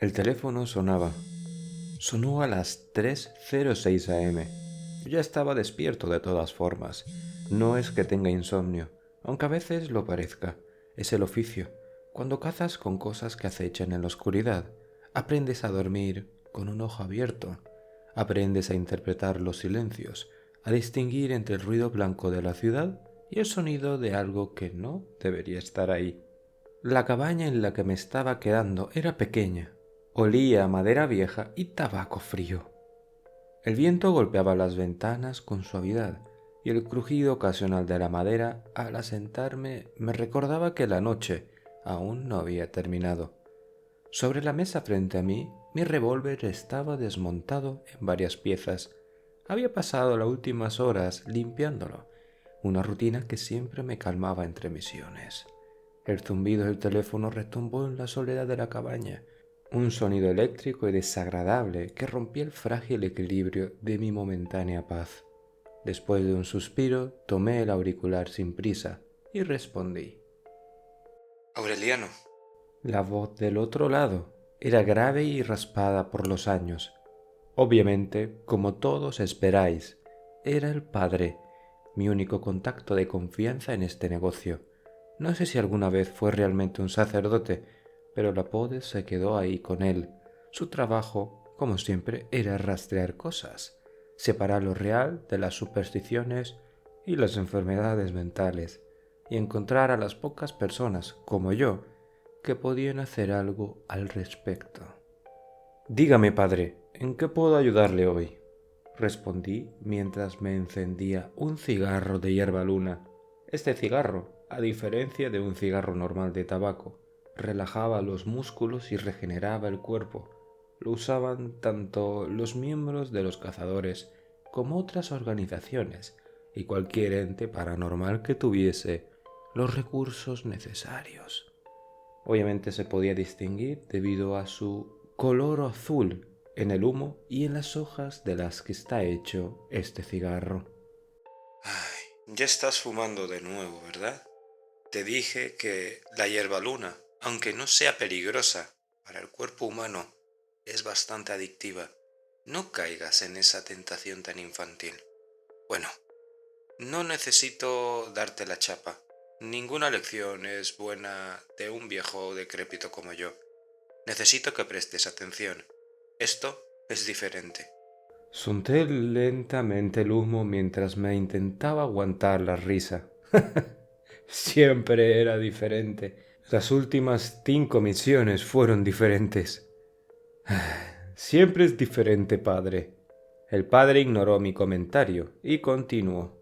El teléfono sonaba. Sonó a las 3:06 am. Yo ya estaba despierto de todas formas. No es que tenga insomnio, aunque a veces lo parezca. Es el oficio. Cuando cazas con cosas que acechan en la oscuridad, aprendes a dormir con un ojo abierto. Aprendes a interpretar los silencios, a distinguir entre el ruido blanco de la ciudad y el sonido de algo que no debería estar ahí. La cabaña en la que me estaba quedando era pequeña. Olía a madera vieja y tabaco frío. El viento golpeaba las ventanas con suavidad y el crujido ocasional de la madera al asentarme me recordaba que la noche aún no había terminado. Sobre la mesa frente a mí, mi revólver estaba desmontado en varias piezas. Había pasado las últimas horas limpiándolo, una rutina que siempre me calmaba entre misiones. El zumbido del teléfono retumbó en la soledad de la cabaña, un sonido eléctrico y desagradable que rompía el frágil equilibrio de mi momentánea paz. Después de un suspiro, tomé el auricular sin prisa y respondí. Aureliano. La voz del otro lado era grave y raspada por los años. Obviamente, como todos esperáis, era el padre, mi único contacto de confianza en este negocio. No sé si alguna vez fue realmente un sacerdote, pero la poder se quedó ahí con él. Su trabajo, como siempre, era rastrear cosas, separar lo real de las supersticiones y las enfermedades mentales, y encontrar a las pocas personas, como yo, que podían hacer algo al respecto. Dígame, padre, ¿en qué puedo ayudarle hoy? Respondí mientras me encendía un cigarro de hierba luna. Este cigarro, a diferencia de un cigarro normal de tabaco, relajaba los músculos y regeneraba el cuerpo. Lo usaban tanto los miembros de los cazadores como otras organizaciones y cualquier ente paranormal que tuviese los recursos necesarios. Obviamente se podía distinguir debido a su color azul en el humo y en las hojas de las que está hecho este cigarro. Ay, ya estás fumando de nuevo, ¿verdad? Te dije que la hierbaluna, aunque no sea peligrosa para el cuerpo humano, es bastante adictiva. No caigas en esa tentación tan infantil. Bueno, no necesito darte la chapa. Ninguna lección es buena de un viejo decrépito como yo. Necesito que prestes atención. Esto es diferente. Solté lentamente el humo mientras me intentaba aguantar la risa. Siempre era diferente. Las últimas 5 misiones fueron diferentes. Siempre es diferente, padre. El padre ignoró mi comentario y continuó.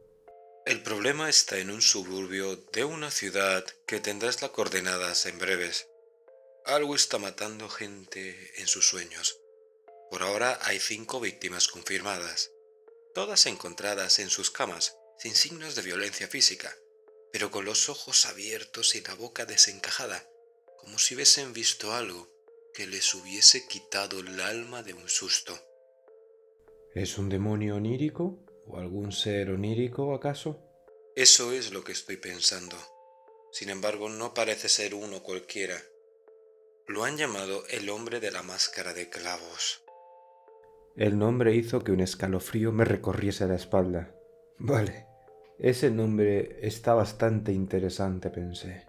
El problema está en un suburbio de una ciudad que tendrás las coordenadas en breves. Algo está matando gente en sus sueños. Por ahora hay 5 víctimas confirmadas, todas encontradas en sus camas, sin signos de violencia física, pero con los ojos abiertos y la boca desencajada, como si hubiesen visto algo que les hubiese quitado el alma de un susto. ¿Es un demonio onírico? ¿O algún ser onírico, acaso? Eso es lo que estoy pensando. Sin embargo, no parece ser uno cualquiera. Lo han llamado el hombre de la máscara de clavos. El nombre hizo que un escalofrío me recorriese la espalda. Vale, ese nombre está bastante interesante, pensé.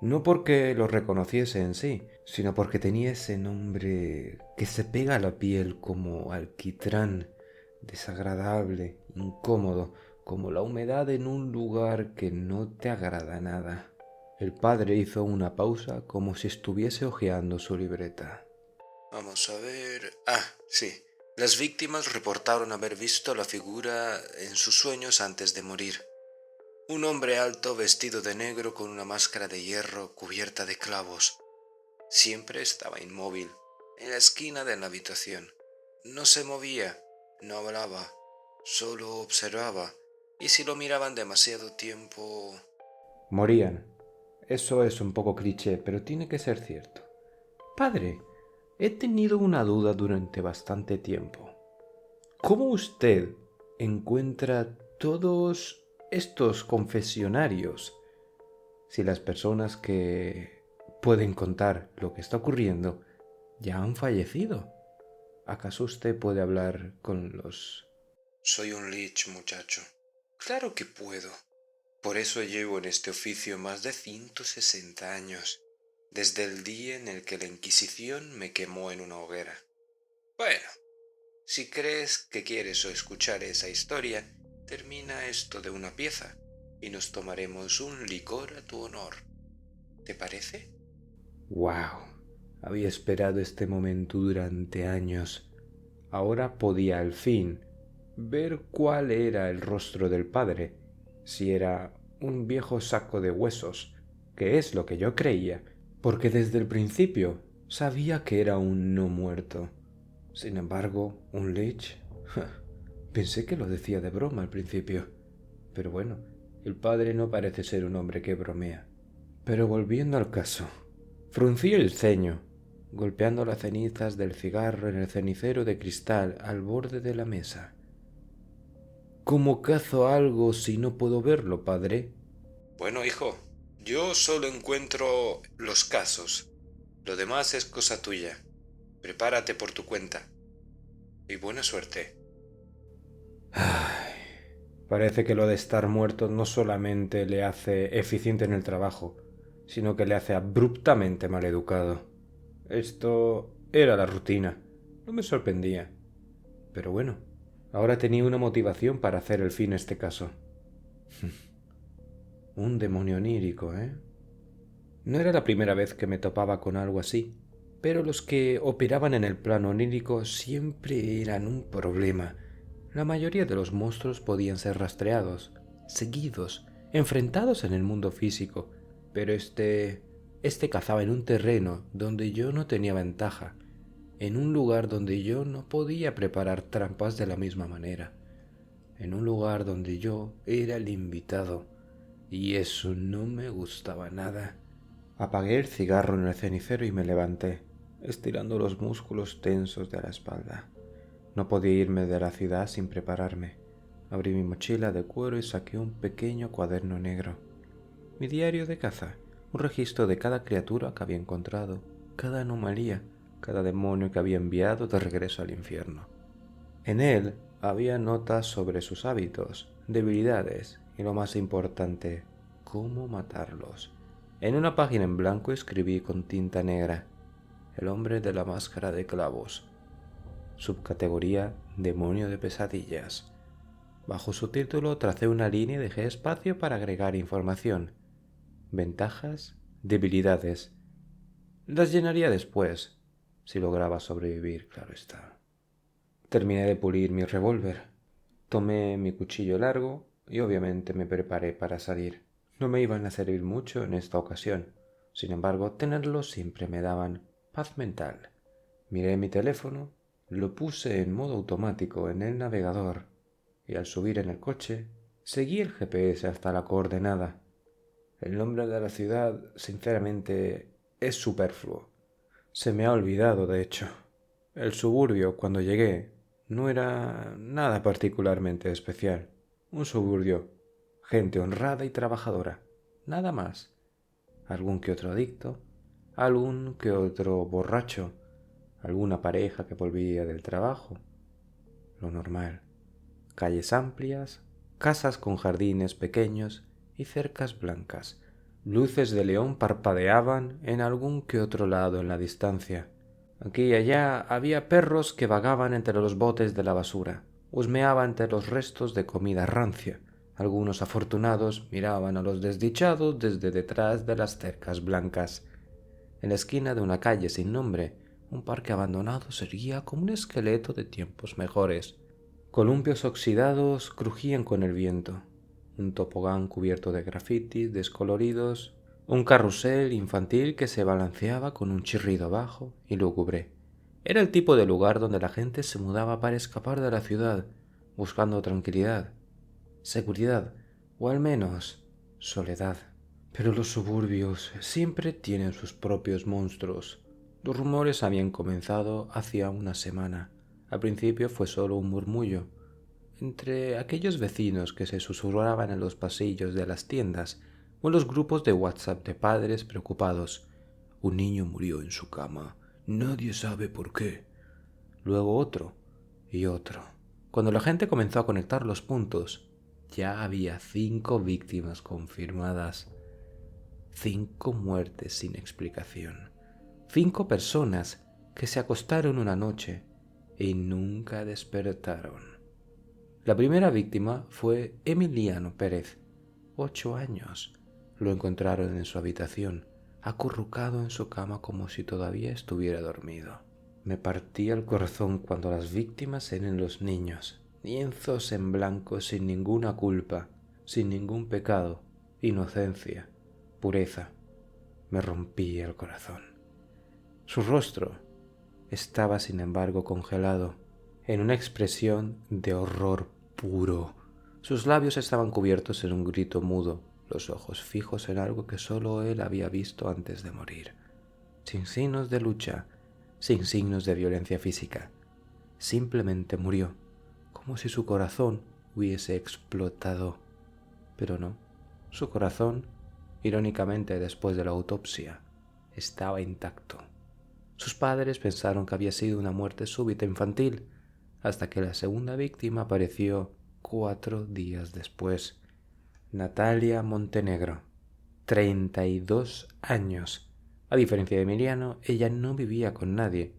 No porque lo reconociese en sí, sino porque tenía ese nombre que se pega a la piel como alquitrán, desagradable, incómodo, como la humedad en un lugar que no te agrada nada. El padre hizo una pausa como si estuviese hojeando su libreta. Vamos a ver. Ah, sí. Las víctimas reportaron haber visto la figura en sus sueños antes de morir. Un hombre alto vestido de negro con una máscara de hierro cubierta de clavos. Siempre estaba inmóvil, en la esquina de la habitación. No se movía, no hablaba, solo observaba, y si lo miraban demasiado tiempo... Morían. Eso es un poco cliché, pero tiene que ser cierto. Padre, he tenido una duda durante bastante tiempo. ¿Cómo usted encuentra todos estos confesionarios si las personas que pueden contar lo que está ocurriendo ya han fallecido. ¿Acaso usted puede hablar con los...? Soy un lich, muchacho. Claro que puedo. Por eso llevo en este oficio más de 160 años, desde el día en el que la Inquisición me quemó en una hoguera. Bueno, si crees que quieres o escuchar esa historia, termina esto de una pieza y nos tomaremos un licor a tu honor. ¿Te parece? ¡Wow! Había esperado este momento durante años. Ahora podía al fin ver cuál era el rostro del padre, si era un viejo saco de huesos, que es lo que yo creía, porque desde el principio sabía que era un no muerto. Sin embargo, un lich... Pensé que lo decía de broma al principio, pero bueno, el padre no parece ser un hombre que bromea. Pero volviendo al caso, fruncí el ceño, golpeando las cenizas del cigarro en el cenicero de cristal al borde de la mesa. ¿Cómo cazo algo si no puedo verlo, padre? Bueno, hijo, yo solo encuentro los casos. Lo demás es cosa tuya. Prepárate por tu cuenta. Y buena suerte. Ay, parece que lo de estar muerto no solamente le hace eficiente en el trabajo, sino que le hace abruptamente maleducado. Esto era la rutina. No me sorprendía. Pero bueno, ahora tenía una motivación para hacer el fin este caso. Un demonio onírico, ¿eh? No era la primera vez que me topaba con algo así, pero los que operaban en el plano onírico siempre eran un problema. La mayoría de los monstruos podían ser rastreados, seguidos, enfrentados en el mundo físico, pero este cazaba en un terreno donde yo no tenía ventaja, en un lugar donde yo no podía preparar trampas de la misma manera, en un lugar donde yo era el invitado, y eso no me gustaba nada. Apagué el cigarro en el cenicero y me levanté, estirando los músculos tensos de la espalda. No podía irme de la ciudad sin prepararme. Abrí mi mochila de cuero y saqué un pequeño cuaderno negro. Mi diario de caza, un registro de cada criatura que había encontrado, cada anomalía, cada demonio que había enviado de regreso al infierno. En él había notas sobre sus hábitos, debilidades y, lo más importante, cómo matarlos. En una página en blanco escribí con tinta negra: el hombre de la máscara de clavos. Subcategoría Demonio de pesadillas. Bajo su título tracé una línea y dejé espacio para agregar información. Ventajas, debilidades. Las llenaría después, si lograba sobrevivir, claro está. Terminé de pulir mi revólver. Tomé mi cuchillo largo y obviamente me preparé para salir. No me iban a servir mucho en esta ocasión. Sin embargo, tenerlos siempre me daban paz mental. Miré mi teléfono, lo puse en modo automático en el navegador y al subir en el coche seguí el GPS hasta la coordenada. El nombre de la ciudad, sinceramente, es superfluo. Se me ha olvidado, de hecho. El suburbio, cuando llegué, no era nada particularmente especial. Un suburbio, gente honrada y trabajadora, nada más. Algún que otro adicto, algún que otro borracho, alguna pareja que volvía del trabajo. Lo normal. Calles amplias, casas con jardines pequeños y cercas blancas. Luces de león parpadeaban en algún que otro lado en la distancia. Aquí y allá había perros que vagaban entre los botes de la basura, husmeaban entre los restos de comida rancia. Algunos afortunados miraban a los desdichados desde detrás de las cercas blancas. En la esquina de una calle sin nombre, un parque abandonado se erguía como un esqueleto de tiempos mejores. Columpios oxidados crujían con el viento. Un tobogán cubierto de grafitis descoloridos, un carrusel infantil que se balanceaba con un chirrido bajo y lúgubre. Era el tipo de lugar donde la gente se mudaba para escapar de la ciudad, buscando tranquilidad, seguridad o al menos soledad. Pero los suburbios siempre tienen sus propios monstruos. Los rumores habían comenzado hacía una semana. Al principio fue solo un murmullo entre aquellos vecinos que se susurraban en los pasillos de las tiendas o en los grupos de WhatsApp de padres preocupados. Un niño murió en su cama. Nadie sabe por qué. Luego otro y otro. Cuando la gente comenzó a conectar los puntos, ya había 5 víctimas confirmadas. 5 muertes sin explicación. 5 personas que se acostaron una noche y nunca despertaron. La primera víctima fue Emiliano Pérez, 8 años. Lo encontraron en su habitación, acurrucado en su cama como si todavía estuviera dormido. Me partía el corazón cuando las víctimas eran los niños, lienzos en blanco sin ninguna culpa, sin ningún pecado, inocencia, pureza. Me rompía el corazón. Su rostro estaba, sin embargo, congelado, en una expresión de horror puro. Sus labios estaban cubiertos en un grito mudo, los ojos fijos en algo que solo él había visto antes de morir. Sin signos de lucha, sin signos de violencia física. Simplemente murió, como si su corazón hubiese explotado. Pero no, su corazón, irónicamente después de la autopsia, estaba intacto. Sus padres pensaron que había sido una muerte súbita infantil, hasta que la segunda víctima apareció 4 días después. Natalia Montenegro, 32 años. A diferencia de Emiliano, ella no vivía con nadie.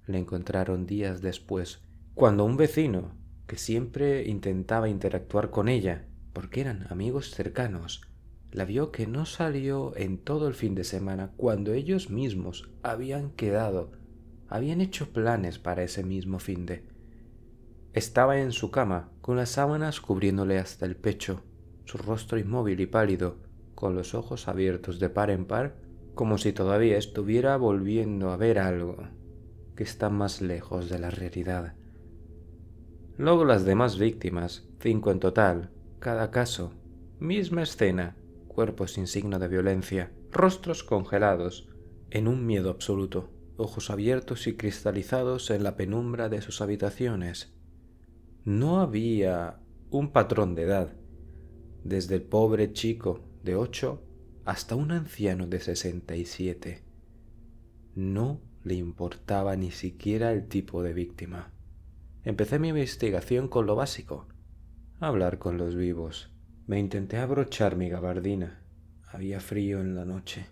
La encontraron días después, cuando un vecino, que siempre intentaba interactuar con ella, porque eran amigos cercanos, la vio que no salió en todo el fin de semana cuando ellos mismos habían quedado, habían hecho planes para ese mismo finde. Estaba en su cama, con las sábanas cubriéndole hasta el pecho, su rostro inmóvil y pálido, con los ojos abiertos de par en par, como si todavía estuviera volviendo a ver algo que está más lejos de la realidad. Luego las demás víctimas, 5 en total, cada caso, misma escena, cuerpos sin signo de violencia, rostros congelados, en un miedo absoluto, ojos abiertos y cristalizados en la penumbra de sus habitaciones. No había un patrón de edad, desde el pobre chico de 8 hasta un anciano de 67. No le importaba ni siquiera el tipo de víctima. Empecé mi investigación con lo básico, hablar con los vivos. Me intenté abrochar mi gabardina. Había frío en la noche.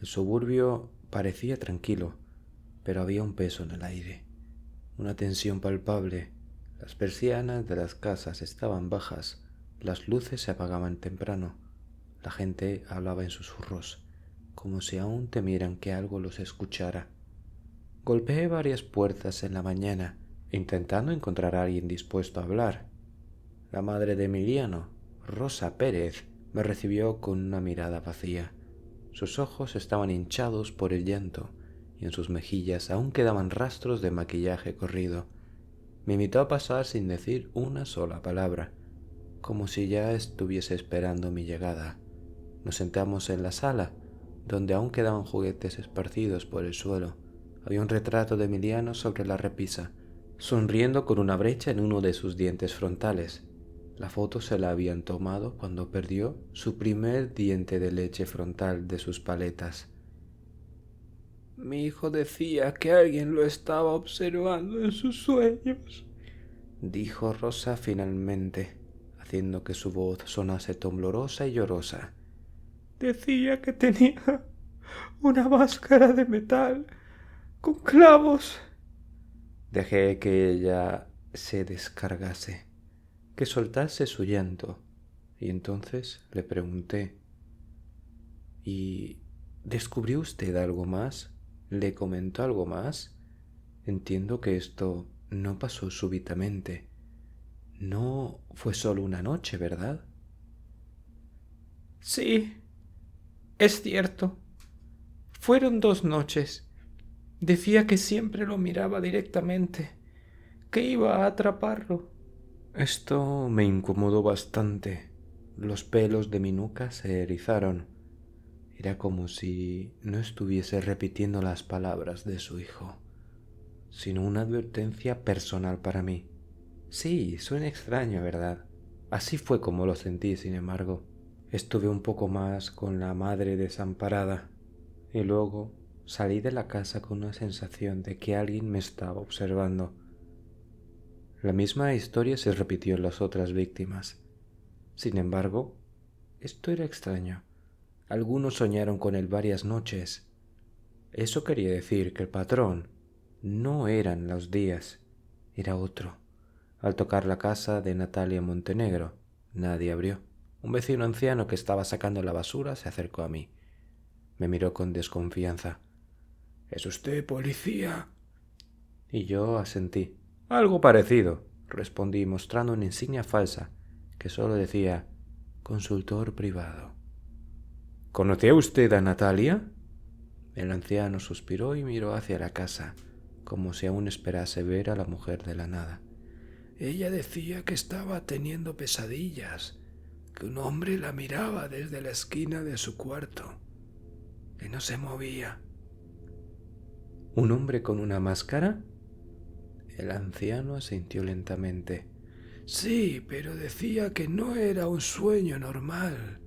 El suburbio parecía tranquilo, pero había un peso en el aire, una tensión palpable. Las persianas de las casas estaban bajas, las luces se apagaban temprano, la gente hablaba en susurros, como si aún temieran que algo los escuchara. Golpeé varias puertas en la mañana, intentando encontrar a alguien dispuesto a hablar. La madre de Emiliano, Rosa Pérez, me recibió con una mirada vacía. Sus ojos estaban hinchados por el llanto y en sus mejillas aún quedaban rastros de maquillaje corrido. Me invitó a pasar sin decir una sola palabra, como si ya estuviese esperando mi llegada. Nos sentamos en la sala, donde aún quedaban juguetes esparcidos por el suelo. Había un retrato de Emiliano sobre la repisa, sonriendo con una brecha en uno de sus dientes frontales. La foto se la habían tomado cuando perdió su primer diente de leche frontal de sus paletas. Mi hijo decía que alguien lo estaba observando en sus sueños, dijo Rosa finalmente, haciendo que su voz sonase temblorosa y llorosa. Decía que tenía una máscara de metal con clavos. Dejé que ella se descargase, que soltase su llanto, y entonces le pregunté: ¿Y descubrió usted algo más? ¿Le comentó algo más? Entiendo que esto no pasó súbitamente. No fue solo una noche, ¿verdad? Sí, es cierto. Fueron 2 noches. Decía que siempre lo miraba directamente, que iba a atraparlo. Esto me incomodó bastante. Los pelos de mi nuca se erizaron. Era como si no estuviese repitiendo las palabras de su hijo, sino una advertencia personal para mí. Sí, suena extraño, ¿verdad? Así fue como lo sentí, sin embargo. Estuve un poco más con la madre desamparada y luego Salí de la casa con una sensación de que alguien me estaba observando. La misma historia se repitió en las otras víctimas. Sin embargo, esto era extraño. Algunos soñaron con él varias noches. Eso quería decir que el patrón no eran los días, era otro. Al tocar la casa de Natalia Montenegro, nadie abrió. Un vecino anciano que estaba sacando la basura se acercó a mí. Me miró con desconfianza. ¿Es usted policía? Y yo asentí. Algo parecido, respondí mostrando una insignia falsa que solo decía consultor privado. ¿Conocía usted a Natalia? El anciano suspiró y miró hacia la casa, como si aún esperase ver a la mujer de la nada. Ella decía que estaba teniendo pesadillas, que un hombre la miraba desde la esquina de su cuarto, que no se movía. ¿Un hombre con una máscara? El anciano asintió lentamente. Sí, pero decía que no era un sueño normal,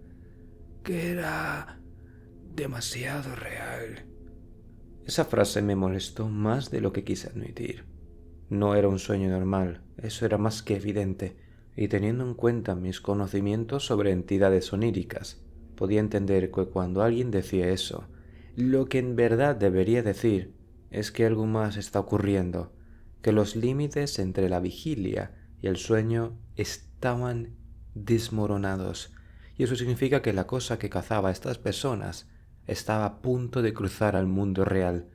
que era demasiado real. Esa frase me molestó más de lo que quise admitir. No era un sueño normal, eso era más que evidente, y teniendo en cuenta mis conocimientos sobre entidades oníricas, podía entender que cuando alguien decía eso, lo que en verdad debería decir es que algo más está ocurriendo, que los límites entre la vigilia y el sueño estaban desmoronados, y eso significa que la cosa que cazaba a estas personas estaba a punto de cruzar al mundo real,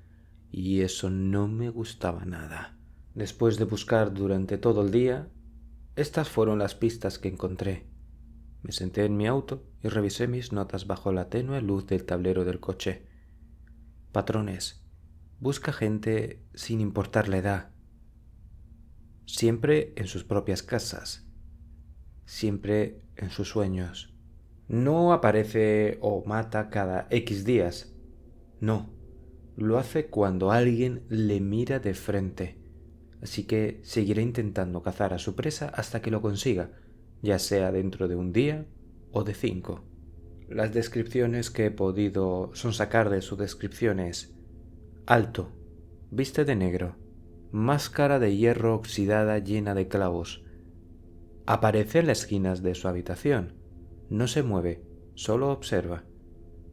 y eso no me gustaba nada. Después de buscar durante todo el día, estas fueron las pistas que encontré. Me senté en mi auto y revisé mis notas bajo la tenue luz del tablero del coche. Patrones. Busca gente sin importar la edad. Siempre en sus propias casas. Siempre en sus sueños. No aparece o mata cada X días. No. Lo hace cuando alguien le mira de frente. Así que seguiré intentando cazar a su presa hasta que lo consiga, ya sea dentro de un día o de 5. Las descripciones que he podido sonsacar de su descripción es: alto, viste de negro, máscara de hierro oxidada llena de clavos. Aparece en las esquinas de su habitación. No se mueve, solo observa.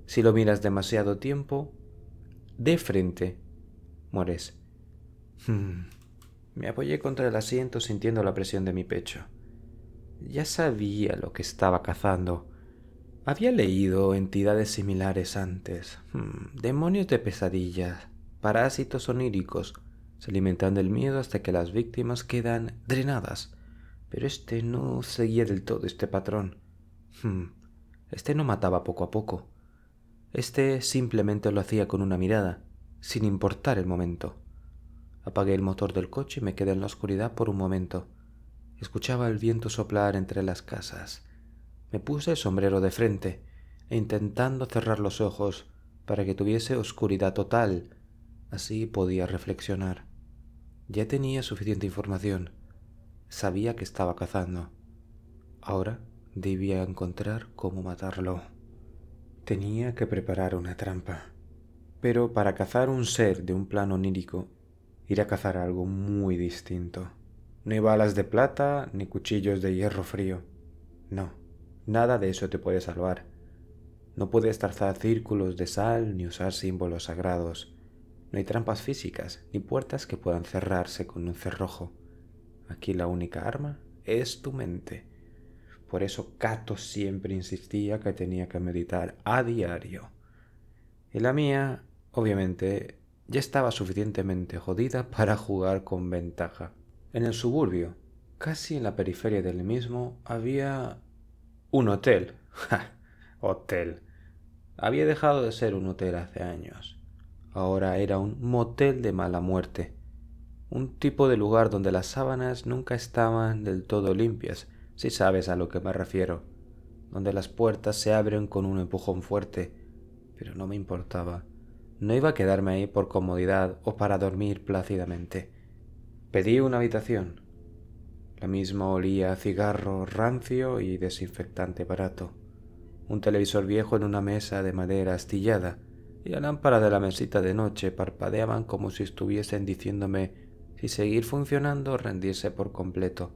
Si lo miras demasiado tiempo, de frente, mueres. Me apoyé contra el asiento sintiendo la presión de mi pecho. Ya sabía lo que estaba cazando. Había leído entidades similares antes. Demonios de pesadillas, parásitos oníricos. Se alimentan del miedo hasta que las víctimas quedan drenadas. Pero este no seguía del todo este patrón. Este no mataba poco a poco. Este simplemente lo hacía con una mirada, sin importar el momento. Apagué el motor del coche y me quedé en la oscuridad por un momento. Escuchaba el viento soplar entre las casas. Me puse el sombrero de frente e intentando cerrar los ojos para que tuviese oscuridad total. Así podía reflexionar. Ya tenía suficiente información. Sabía que estaba cazando. Ahora debía encontrar cómo matarlo. Tenía que preparar una trampa. Pero para cazar un ser de un plano onírico, ir a cazar algo muy distinto. No hay balas de plata ni cuchillos de hierro frío. No, nada de eso te puede salvar. No puedes trazar círculos de sal ni usar símbolos sagrados. No hay trampas físicas ni puertas que puedan cerrarse con un cerrojo. Aquí la única arma es tu mente. Por eso Cato siempre insistía que tenía que meditar a diario. Y la mía, obviamente, ya estaba suficientemente jodida para jugar con ventaja. En el suburbio, casi en la periferia del mismo, había un hotel. ¡Ja! Hotel. Había dejado de ser un hotel hace años. Ahora era un motel de mala muerte. Un tipo de lugar donde las sábanas nunca estaban del todo limpias, si sabes a lo que me refiero. Donde las puertas se abren con un empujón fuerte. Pero no me importaba. No iba a quedarme ahí por comodidad o para dormir plácidamente. Pedí una habitación. La misma olía a cigarro rancio y desinfectante barato. Un televisor viejo en una mesa de madera astillada y la lámpara de la mesita de noche parpadeaban como si estuviesen diciéndome si seguir funcionando o rendirse por completo.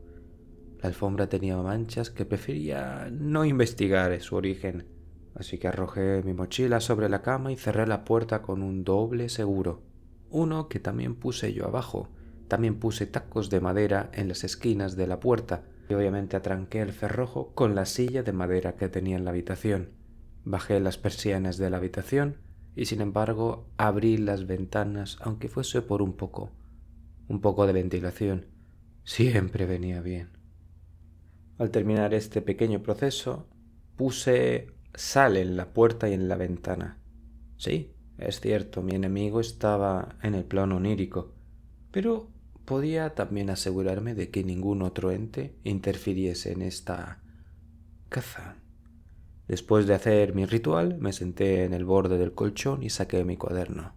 La alfombra tenía manchas que prefería no investigar su origen, así que arrojé mi mochila sobre la cama y cerré la puerta con un doble seguro. Uno que también puse yo abajo. También puse tacos de madera en las esquinas de la puerta y obviamente atranqué el cerrojo con la silla de madera que tenía en la habitación. Bajé las persianas de la habitación y sin embargo abrí las ventanas aunque fuese por un poco. Un poco de ventilación siempre venía bien. Al terminar este pequeño proceso, puse sal en la puerta y en la ventana. Sí, es cierto, mi enemigo estaba en el plano onírico, pero podía también asegurarme de que ningún otro ente interfiriese en esta caza. Después de hacer mi ritual, me senté en el borde del colchón y saqué mi cuaderno.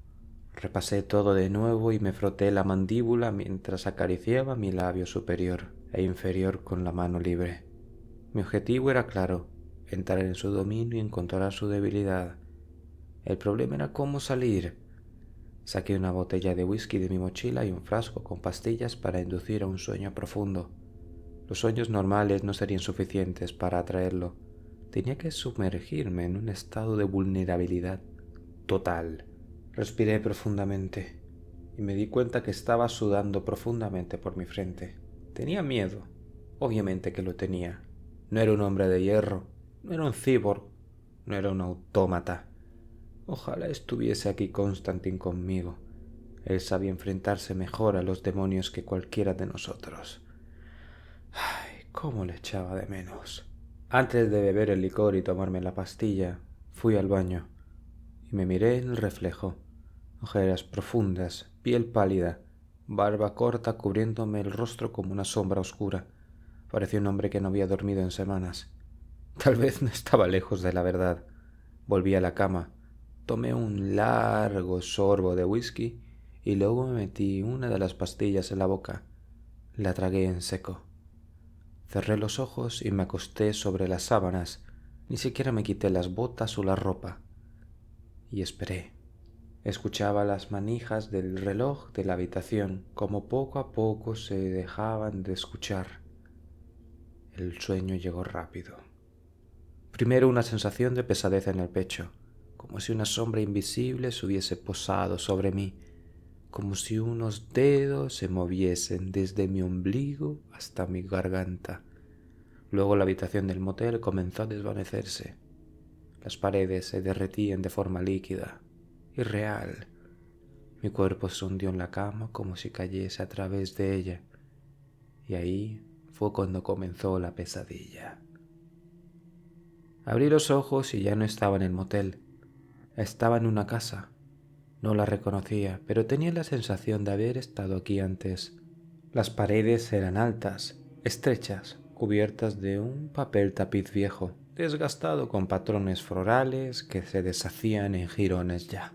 Repasé todo de nuevo y me froté la mandíbula mientras acariciaba mi labio superior e inferior con la mano libre. Mi objetivo era claro, entrar en su dominio y encontrar su debilidad. El problema era cómo salir. Saqué una botella de whisky de mi mochila y un frasco con pastillas para inducir a un sueño profundo. Los sueños normales no serían suficientes para atraerlo. Tenía que sumergirme en un estado de vulnerabilidad total. Respiré profundamente y me di cuenta que estaba sudando profundamente por mi frente. Tenía miedo, obviamente que lo tenía. No era un hombre de hierro, no era un cyborg, no era un autómata. Ojalá estuviese aquí Constantine conmigo. Él sabía enfrentarse mejor a los demonios que cualquiera de nosotros. Ay, cómo le echaba de menos. Antes de beber el licor y tomarme la pastilla, fui al baño y me miré en el reflejo. Ojeras profundas, piel pálida, barba corta cubriéndome el rostro como una sombra oscura. Parecía un hombre que no había dormido en semanas. Tal vez no estaba lejos de la verdad. Volví a la cama, tomé un largo sorbo de whisky y luego me metí una de las pastillas en la boca. La tragué en seco. Cerré los ojos y me acosté sobre las sábanas. Ni siquiera me quité las botas o la ropa. Y esperé. Escuchaba las manijas del reloj de la habitación como poco a poco se dejaban de escuchar. El sueño llegó rápido. Primero una sensación de pesadez en el pecho, como si una sombra invisible se hubiese posado sobre mí, como si unos dedos se moviesen desde mi ombligo hasta mi garganta. Luego la habitación del motel comenzó a desvanecerse. Las paredes se derretían de forma líquida, irreal. Mi cuerpo se hundió en la cama como si cayese a través de ella. Y ahí fue cuando comenzó la pesadilla. Abrí los ojos y ya no estaba en el motel. Estaba en una casa. No la reconocía, pero tenía la sensación de haber estado aquí antes. Las paredes eran altas, estrechas, cubiertas de un papel tapiz viejo, desgastado con patrones florales que se deshacían en jirones ya.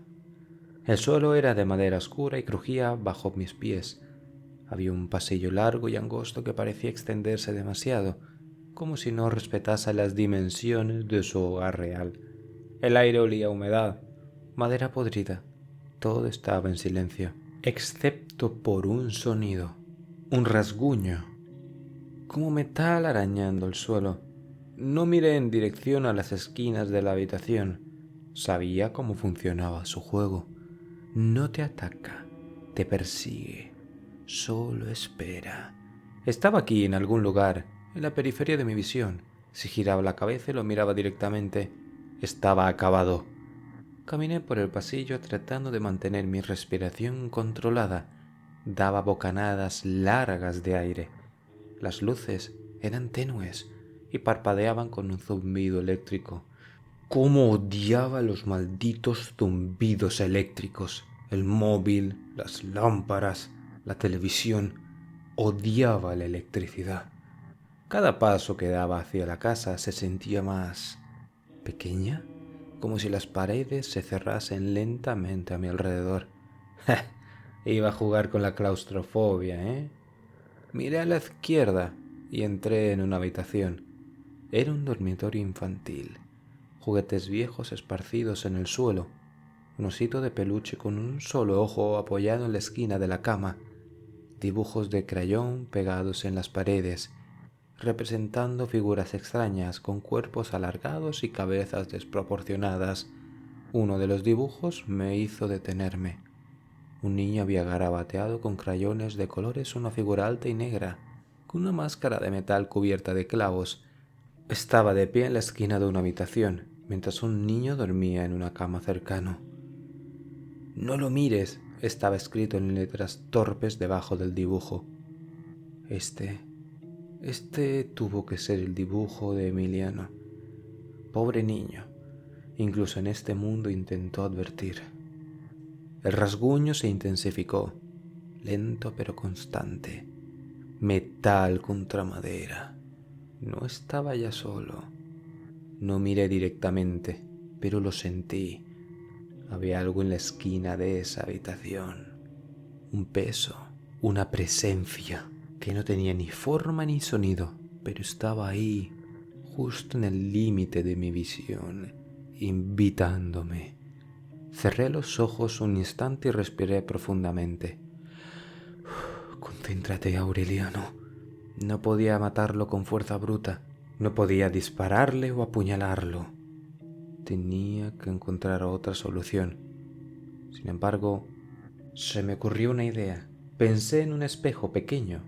El suelo era de madera oscura y crujía bajo mis pies. Había un pasillo largo y angosto que parecía extenderse demasiado, como si no respetase las dimensiones de su hogar real. El aire olía a humedad, madera podrida. Todo estaba en silencio, excepto por un sonido, un rasguño, como metal arañando el suelo. No miré en dirección a las esquinas de la habitación. Sabía cómo funcionaba su juego. No te ataca, te persigue, solo espera. Estaba aquí en algún lugar, en la periferia de mi visión. Si giraba la cabeza y lo miraba directamente, estaba acabado. Caminé por el pasillo tratando de mantener mi respiración controlada. Daba bocanadas largas de aire. Las luces eran tenues y parpadeaban con un zumbido eléctrico. Cómo odiaba los malditos zumbidos eléctricos. El móvil, las lámparas, la televisión. Odiaba la electricidad. Cada paso que daba hacia la casa se sentía más pequeña, como si las paredes se cerrasen lentamente a mi alrededor. Iba a jugar con la claustrofobia, ¿eh? Miré a la izquierda y entré en una habitación. Era un dormitorio infantil. Juguetes viejos esparcidos en el suelo. un osito de peluche con un solo ojo apoyado en la esquina de la cama, dibujos de crayón pegados en las paredes, representando figuras extrañas con cuerpos alargados y cabezas desproporcionadas. Uno de los dibujos me hizo detenerme. Un niño había garabateado con crayones de colores una figura alta y negra, con una máscara de metal cubierta de clavos. Estaba de pie en la esquina de una habitación, mientras un niño dormía en una cama cercano. «No lo mires», estaba escrito en letras torpes debajo del dibujo. Este tuvo que ser el dibujo de Emiliano. Pobre niño, incluso en este mundo intentó advertir. El rasguño se intensificó, lento pero constante. Metal contra madera. No estaba ya solo. No miré directamente, pero lo sentí. Había algo en la esquina de esa habitación. Un peso, una presencia que no tenía ni forma ni sonido, pero estaba ahí, justo en el límite de mi visión, invitándome. Cerré los ojos un instante y respiré profundamente. Concéntrate, Aureliano. No podía matarlo con fuerza bruta. No podía dispararle o apuñalarlo. Tenía que encontrar otra solución. Sin embargo, se me ocurrió una idea. Pensé en un espejo pequeño,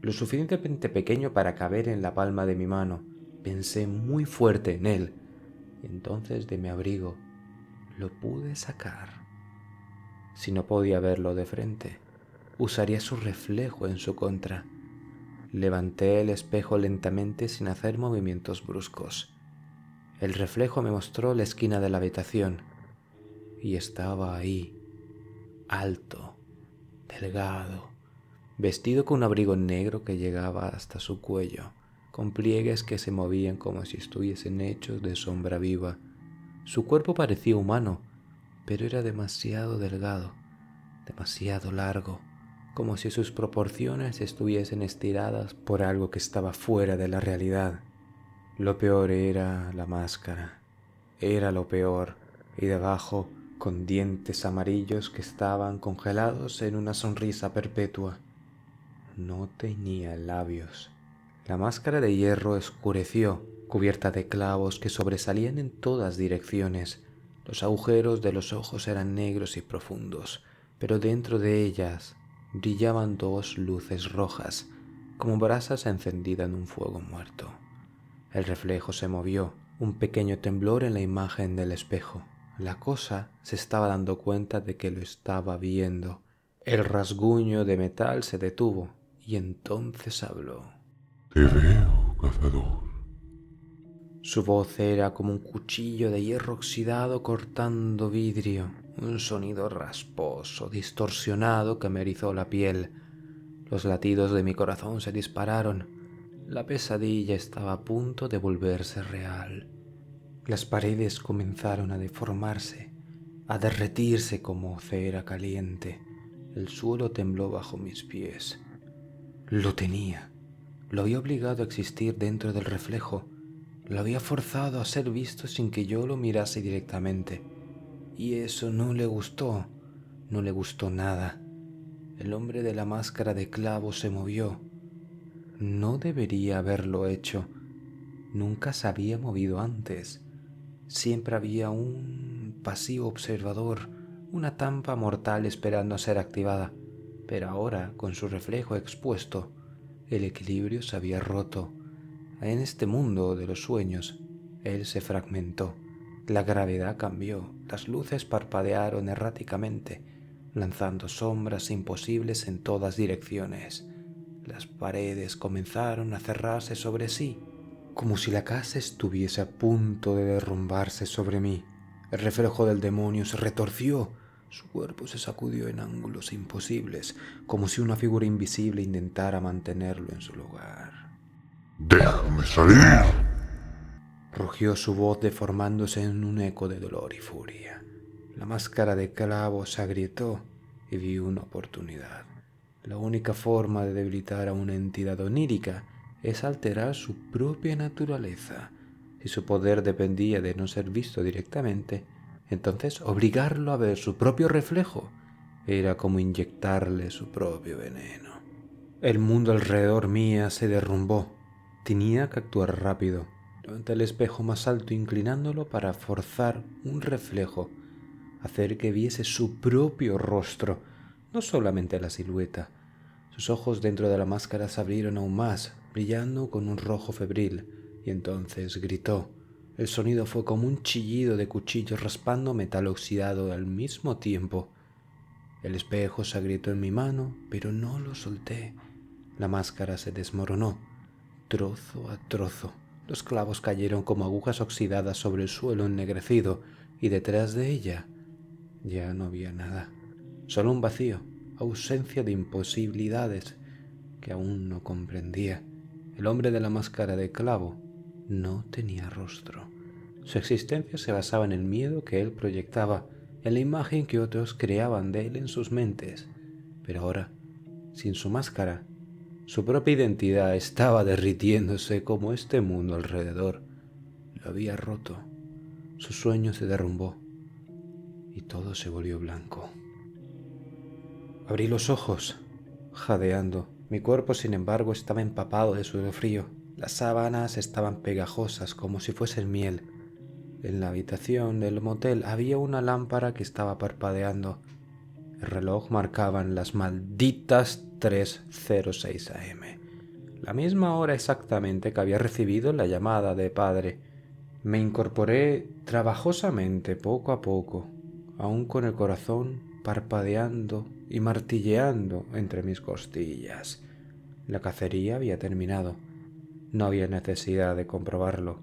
lo suficientemente pequeño para caber en la palma de mi mano. Pensé muy fuerte en él. Y entonces de mi abrigo lo pude sacar. Si no podía verlo de frente, usaría su reflejo en su contra. Levanté el espejo lentamente sin hacer movimientos bruscos. El reflejo me mostró la esquina de la habitación y estaba ahí, alto, delgado, vestido con un abrigo negro que llegaba hasta su cuello, con pliegues que se movían como si estuviesen hechos de sombra viva. Su cuerpo parecía humano, pero era demasiado delgado, demasiado largo, como si sus proporciones estuviesen estiradas por algo que estaba fuera de la realidad. Lo peor era la máscara. Era lo peor, y debajo, con dientes amarillos que estaban congelados en una sonrisa perpetua. No tenía labios. La máscara de hierro oscureció, cubierta de clavos que sobresalían en todas direcciones. Los agujeros de los ojos eran negros y profundos, pero dentro de ellas brillaban dos luces rojas, como brasas encendidas en un fuego muerto. El reflejo se movió, un pequeño temblor en la imagen del espejo. La cosa se estaba dando cuenta de que lo estaba viendo. El rasguño de metal se detuvo y entonces habló. Te veo, cazador. Su voz era como un cuchillo de hierro oxidado cortando vidrio, un sonido rasposo, distorsionado que me erizó la piel. Los latidos de mi corazón se dispararon. La pesadilla estaba a punto de volverse real. Las paredes comenzaron a deformarse, a derretirse como cera caliente. El suelo tembló bajo mis pies. Lo tenía. Lo había obligado a existir dentro del reflejo. Lo había forzado a ser visto sin que yo lo mirase directamente. Y eso no le gustó. No le gustó nada. El hombre de la máscara de clavos se movió. No debería haberlo hecho. Nunca se había movido antes. Siempre había un pasivo observador, una trampa mortal esperando a ser activada. Pero ahora, con su reflejo expuesto, el equilibrio se había roto. En este mundo de los sueños, él se fragmentó. La gravedad cambió, las luces parpadearon erráticamente, lanzando sombras imposibles en todas direcciones. Las paredes comenzaron a cerrarse sobre sí, como si la casa estuviese a punto de derrumbarse sobre mí. El reflejo del demonio se retorció. Su cuerpo se sacudió en ángulos imposibles, como si una figura invisible intentara mantenerlo en su lugar. ¡Déjame salir! Rugió su voz deformándose en un eco de dolor y furia. La máscara de clavo se agrietó y vi una oportunidad. La única forma de debilitar a una entidad onírica es alterar su propia naturaleza. Si su poder dependía de no ser visto directamente, Entonces, obligarlo a ver su propio reflejo era como inyectarle su propio veneno. El mundo alrededor mía se derrumbó. Tenía que actuar rápido. Levanté el espejo más alto inclinándolo para forzar un reflejo, hacer que viese su propio rostro, no solamente la silueta. Sus ojos dentro de la máscara se abrieron aún más, brillando con un rojo febril, y entonces gritó. El sonido fue como un chillido de cuchillos raspando metal oxidado al mismo tiempo. El espejo se agrietó en mi mano, pero no lo solté. La máscara se desmoronó, trozo a trozo. Los clavos cayeron como agujas oxidadas sobre el suelo ennegrecido, y detrás de ella ya no había nada. Solo un vacío, ausencia de imposibilidades que aún no comprendía. El hombre de la máscara de clavo no tenía rostro. Su existencia se basaba en el miedo que él proyectaba, en la imagen que otros creaban de él en sus mentes. Pero ahora, sin su máscara, su propia identidad estaba derritiéndose como este mundo alrededor lo había roto. Su sueño se derrumbó y todo se volvió blanco. Abrí los ojos, jadeando. Mi cuerpo, sin embargo, estaba empapado de sudor frío. Las sábanas estaban pegajosas como si fuesen miel. En la habitación del motel había una lámpara que estaba parpadeando. El reloj marcaban las malditas 3:06 am. La misma hora exactamente que había recibido la llamada de padre. Me incorporé trabajosamente poco a poco, aún con el corazón parpadeando y martilleando entre mis costillas. La cacería había terminado. No había necesidad de comprobarlo.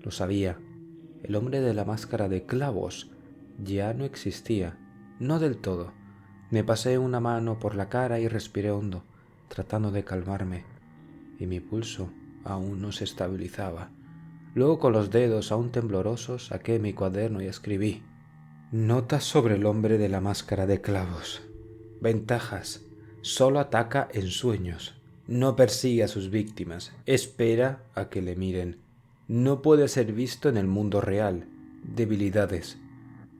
Lo sabía. El hombre de la máscara de clavos ya no existía. No del todo. Me pasé una mano por la cara y respiré hondo, tratando de calmarme, y mi pulso aún no se estabilizaba. Luego, con los dedos aún temblorosos, saqué mi cuaderno y escribí: Notas sobre el hombre de la máscara de clavos. Ventajas: solo ataca en sueños. No persigue a sus víctimas. Espera a que le miren. No puede ser visto en el mundo real. Debilidades: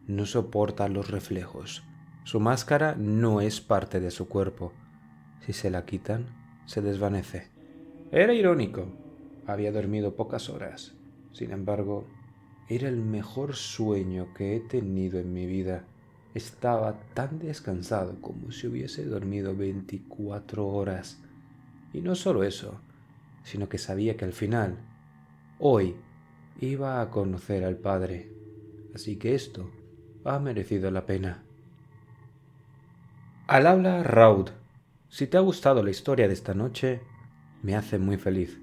no soporta los reflejos. Su máscara no es parte de su cuerpo. Si se la quitan, se desvanece. Era irónico. Había dormido pocas horas. Sin embargo, era el mejor sueño que he tenido en mi vida. Estaba tan descansado como si hubiese dormido 24 horas. Y no solo eso, sino que sabía que al final, hoy, iba a conocer al Padre. Así que esto ha merecido la pena. Al habla Raud. Si te ha gustado la historia de esta noche, me hace muy feliz.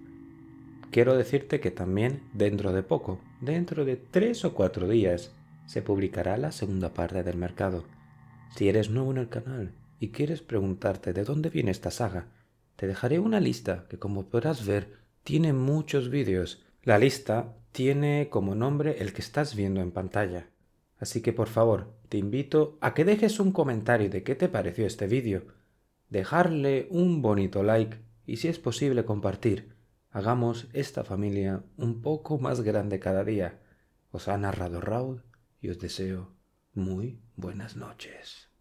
Quiero decirte que también dentro de poco, dentro de 3 o 4 días, se publicará la segunda parte del mercado. Si eres nuevo en el canal y quieres preguntarte de dónde viene esta saga, te dejaré una lista que, como podrás ver, tiene muchos vídeos. La lista tiene como nombre el que estás viendo en pantalla. Así que por favor, te invito a que dejes un comentario de qué te pareció este vídeo, dejarle un bonito like y, si es posible, compartir. Hagamos esta familia un poco más grande cada día. Os ha narrado Raud y os deseo muy buenas noches.